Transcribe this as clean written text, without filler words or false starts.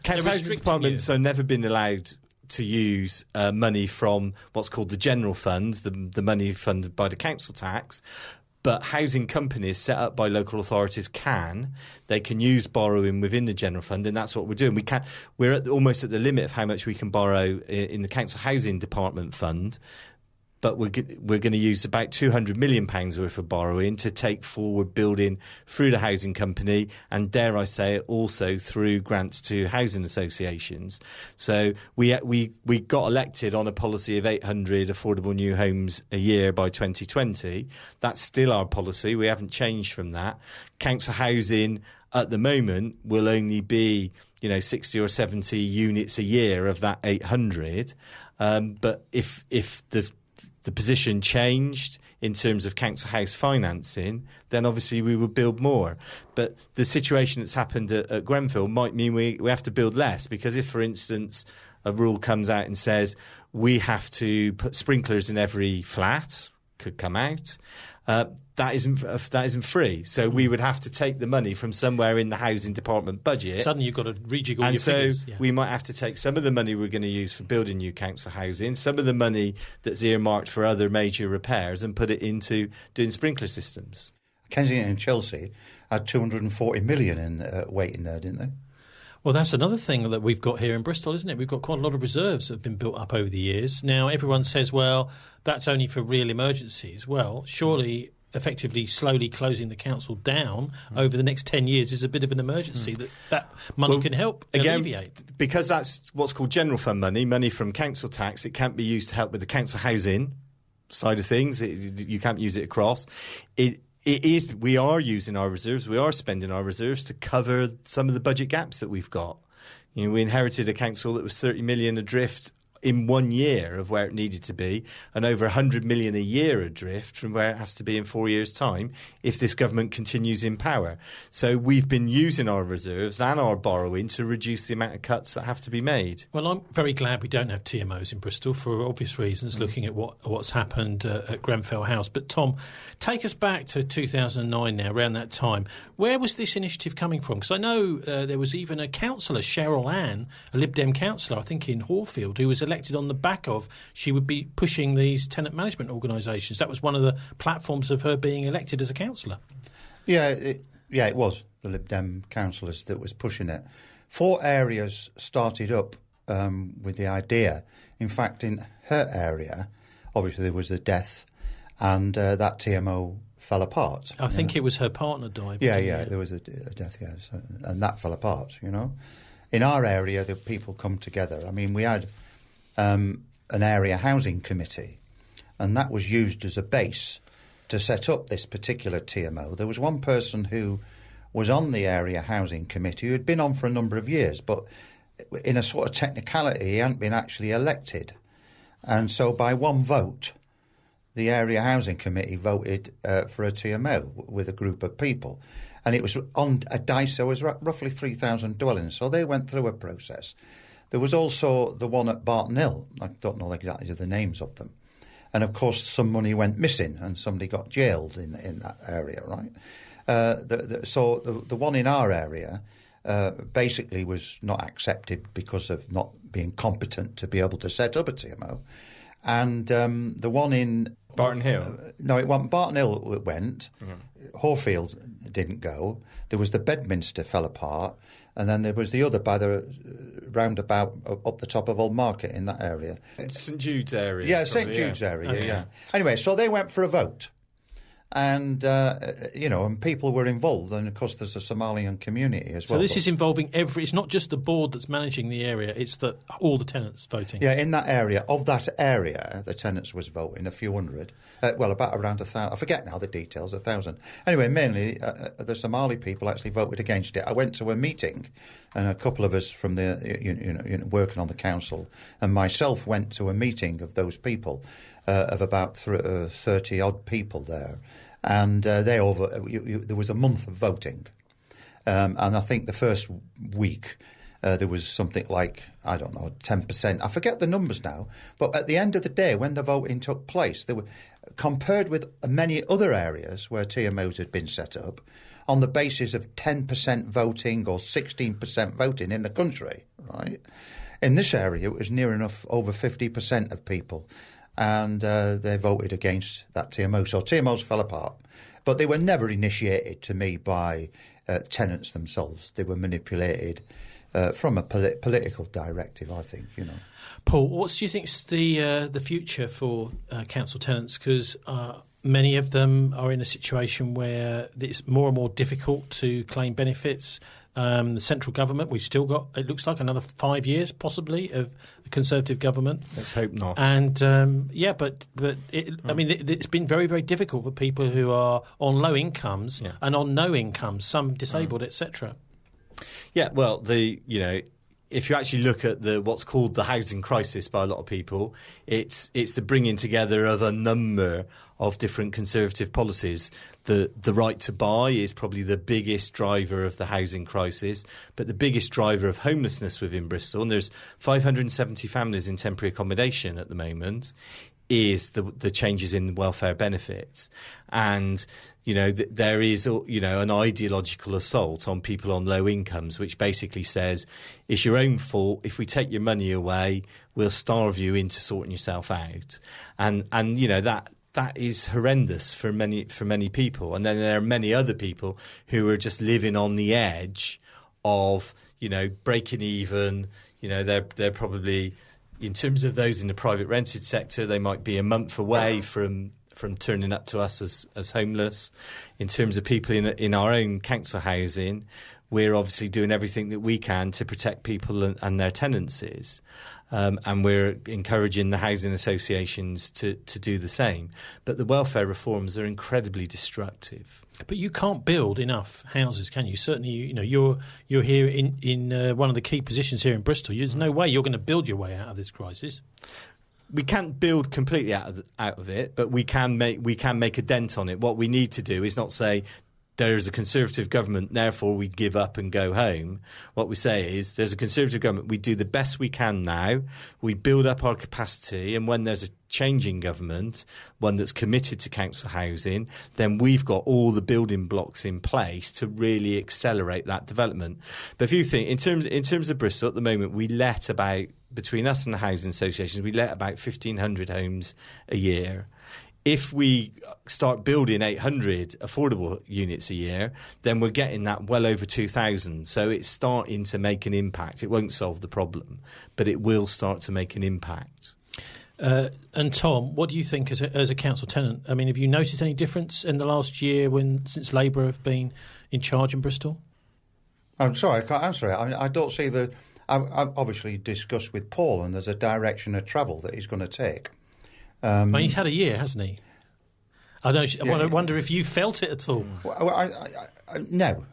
council housing departments have never been allowed to use money from what's called the general funds, the money funded by the council tax. But housing companies set up by local authorities can use borrowing within the general fund, and that's what we're doing. We're almost at the limit of how much we can borrow in the council housing department fund. But we're going to use about £200 million worth of borrowing to take forward building through the housing company, and dare I say it, also through grants to housing associations. So we got elected on a policy of 800 affordable new homes a year by 2020. That's still our policy. We haven't changed from that. Council housing at the moment will only be 60 or 70 units a year of that 800. But if the position changed in terms of council house financing, then obviously we would build more. But the situation that's happened at Grenfell might mean we have to build less, because if, for instance, a rule comes out and says we have to put sprinklers in every flat, could come out, that isn't free. So we would have to take the money from somewhere in the housing department budget. Suddenly you've got to rejig all your figures. And so we might have to take some of the money we're going to use for building new council housing, some of the money that's earmarked for other major repairs, and put it into doing sprinkler systems. Kensington and Chelsea had 240 million in waiting there, didn't they? Well, that's another thing that we've got here in Bristol, isn't it? We've got quite a lot of reserves that have been built up over the years. Now, everyone says, well, that's only for real emergencies. Well, surely effectively slowly closing the council down over the next 10 years is a bit of an emergency that money can help alleviate. Because that's what's called general fund money from council tax. It can't be used to help with the council housing side of things. You can't use it across. We are using our reserves. We are spending our reserves to cover some of the budget gaps that we've got. We inherited a council that was 30 million adrift in 1 year of where it needed to be, and over 100 million a year adrift from where it has to be in 4 years' time if this government continues in power. So we've been using our reserves and our borrowing to reduce the amount of cuts that have to be made. Well, I'm very glad we don't have TMOs in Bristol for obvious reasons, looking at what's happened at Grenfell House. But Tom, take us back to 2009 now, around that time. Where was this initiative coming from? Because I know there was even a councillor, Cheryl Ann, a Lib Dem councillor, I think in Horfield, who was elected on the back of she would be pushing these tenant management organisations. That was one of the platforms of her being elected as a councillor. Yeah, it was the Lib Dem councillors that was pushing it. 4 areas started up with the idea. In fact, in her area, obviously there was a death, and that TMO fell apart. I think it was her partner died. Yeah, there was a death, yes, and that fell apart, In our area, the people come together. I mean, we had an area housing committee, and that was used as a base to set up this particular TMO. There was one person who was on the area housing committee who had been on for a number of years, but in a sort of technicality, he hadn't been actually elected. And so by one vote, the area housing committee voted for a TMO with a group of people. And it was on a dice, so it was roughly 3,000 dwellings. So they went through a process. There was also the one at Barton Hill. I don't know exactly the names of them. And, of course, some money went missing and somebody got jailed in that area, right? So the one in our area basically was not accepted because of not being competent to be able to set up a TMO. And the one in Barton Hill? No, it wasn't. Barton Hill went. Horfield didn't go. There was the Bedminster fell apart. And then there was the other by the roundabout up the top of Old Market in that area. St Jude's area. Yeah, St Jude's area, yeah. Anyway, so they went for a vote. And, and people were involved. And, of course, there's a Somalian community as well. So this is involving it's not just the board that's managing the area, it's all the tenants voting. Yeah, in that area, the tenants was voting, a few hundred. About around 1,000. I forget now the details, 1,000. Anyway, mainly the Somali people actually voted against it. I went to a meeting, and a couple of us from the working on the council and myself went to a meeting of those people, of about 30-odd people there. And there was a month of voting. And I think the first week there was something like, 10%. I forget the numbers now. But at the end of the day, when the voting took place, there were, compared with many other areas where TMOs had been set up, on the basis of 10% voting or 16% voting in the country, right? In this area, it was near enough over 50% of people, and they voted against that TMO. So TMOs fell apart. But they were never initiated, to me, by tenants themselves. They were manipulated from a political directive, I think, you know. Paul, what do you think is the future for council tenants? Because many of them are in a situation where it's more and more difficult to claim benefits. The central government, we've still got, it looks like, another 5 years possibly of a Conservative government. Let's hope not. And I mean, it's been very, very difficult for people who are on low incomes and on no incomes, some disabled, etc. Yeah, well, if you actually look at what's called the housing crisis by a lot of people, it's the bringing together of a number of different Conservative policies. The right to buy is probably the biggest driver of the housing crisis, but the biggest driver of homelessness within Bristol, and there's 570 families in temporary accommodation at the moment, is the changes in welfare benefits. And there is an ideological assault on people on low incomes, which basically says it's your own fault. If we take your money away, we'll starve you into sorting yourself out. And that is horrendous for many people. And then there are many other people who are just living on the edge of breaking even. They're probably, in terms of those in the private rented sector, they might be a month away from turning up to us as homeless. In terms of people in our own council housing, we're obviously doing everything that we can to protect people and their tenancies. And we're encouraging the housing associations to do the same. But the welfare reforms are incredibly destructive. But you can't build enough houses, can you? Certainly, you're here in one of the key positions here in Bristol. There's no way you're going to build your way out of this crisis. We can't build completely out of it, but we can make a dent on it. What we need to do is not say there is a Conservative government, therefore we give up and go home. What we say is there's a Conservative government, we do the best we can now, we build up our capacity, and when there's a changing government, one that's committed to council housing, then we've got all the building blocks in place to really accelerate that development. But if you think, in terms of Bristol at the moment, we let about, between us and the housing associations, we let about 1,500 homes a year. If we start building 800 affordable units a year, then we're getting that well over 2,000. So it's starting to make an impact. It won't solve the problem, but it will start to make an impact. And Tom, what do you think as a council tenant? I mean, have you noticed any difference in the last year since Labour have been in charge in Bristol? I'm sorry, I can't answer it. I don't see the... I've obviously discussed with Paul, and there's a direction of travel that he's going to take. Well, he's had a year, hasn't he? I wonder if you felt it at all. Well, no,